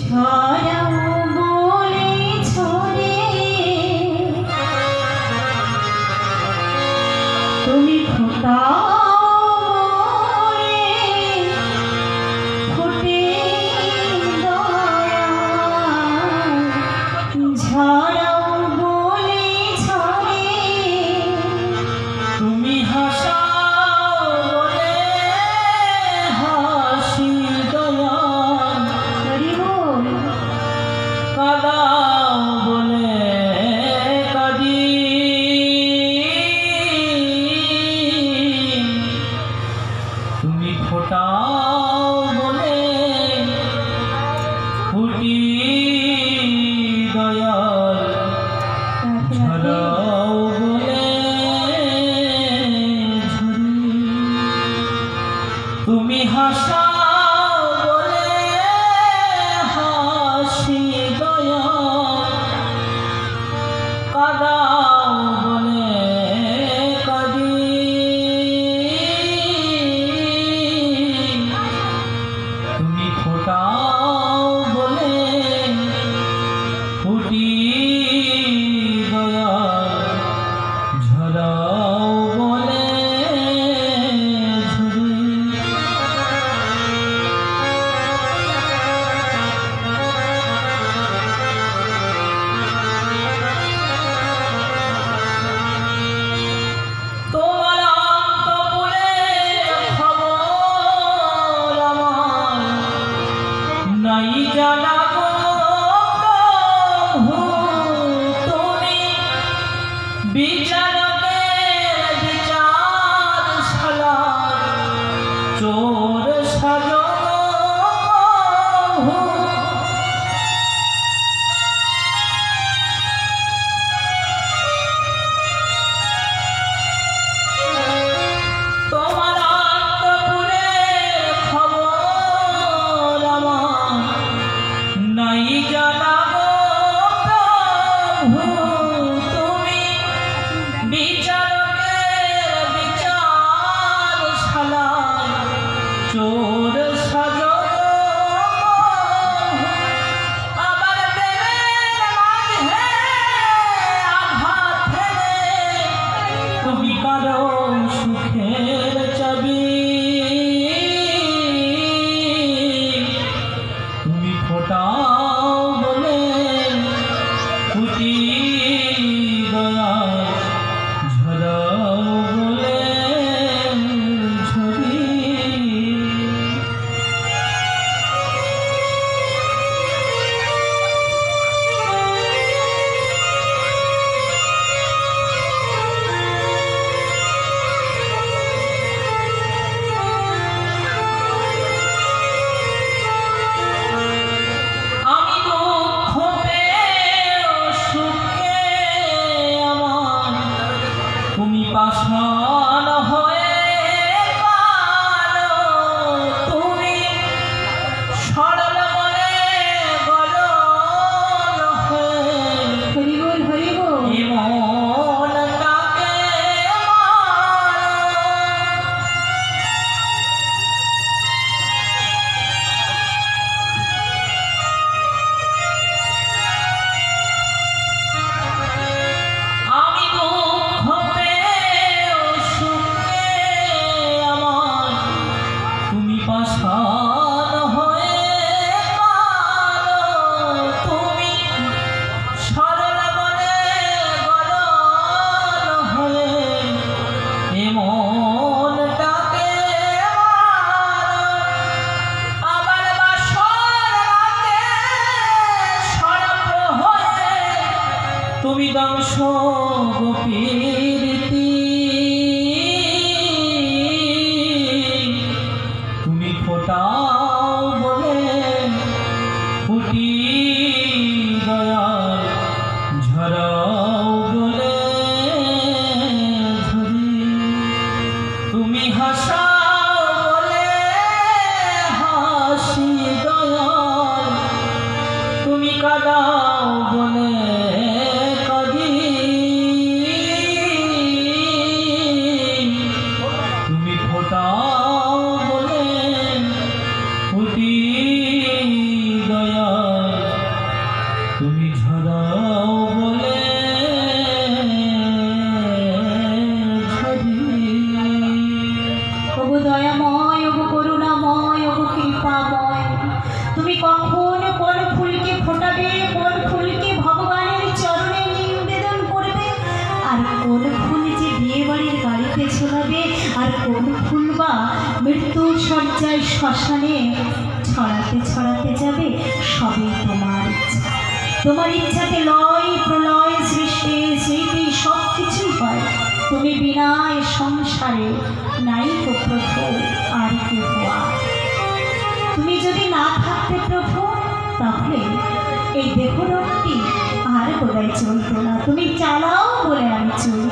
ছড়াও বলে ছড়ে তুমি ফোটাও ফুটে ঝড়াও বলে ছড়ে তুমি হাসাও বলে হাসি দয়াল কাদাও বলে কাঁদি তুমি ফোটাও বলে ফুটি দয়াল ঝরাও বলে ঝরি তুমি হাসাও বলে হাসি দয়াল কাদাও বলে কাঁদি তুমি ফোটাও বলে ফুটি দয়াল ঝরাও বলে ঝরি তোমার অন্তপুরের খবর আমার নাই জানা গো প্রভু, তুমি বিচারকের বিচারশালা চোর সাজো গো প্রভু। তোমার অন্তপুরের খবর আমার নাই জানা গো প্রভু, তুমি বিচারকের বিচারশালা চোর সাজো গো প্রভু। আবার প্রেমের মাঝে আঘাত ফেলে তুমি কারো সুখের চাবি, তুমি ফোটাও বলে ফুটি দয়াল ঝরাও বলে ঝরি আমি দুঃখ পেয়েও সুখে আমার তুমি পাষাণ হয়ে কাঁদো, তুমি সরল বলে গলন হয়ে হরিবল হরিবল এ মনটাকে মারো। আমি দুঃখ পেয়েও সুখে আমার তুমি পাষাণ হয়ে কাঁদো, তুমি সরল বলে গলন হয়ে এ মনটাকে মারো। আবার বাসর রাতে সর্প হয়ে তুমি দংশ গোপীরীতি, তুমি ফোটাও বলে ফুটি দয়াল ঝরাও বলে ঝরি তুমি হাসাও বলে হাসি দয়াল তুমি কাদাও বলে কাঁদি তুমি ফোটাও বলে ফুটি দয়াল শয্যায় শ্মশানে ছড়াতে ছড়াতে যাবে, সবই তোমার ইচ্ছা। তোমার ইচ্ছাতে লয় প্রলয় সৃষ্টি স্মৃতি সব কিছুই হয়। তুমি বিনা এ সংসারে নাই তো প্রভু আর কে হওয়া। তুমি যদি না থাকতে প্রভু, তাহলে এই দেহরোগটি আর বোধহয় চলতো না। তুমি চালাও বলে আমি চলি।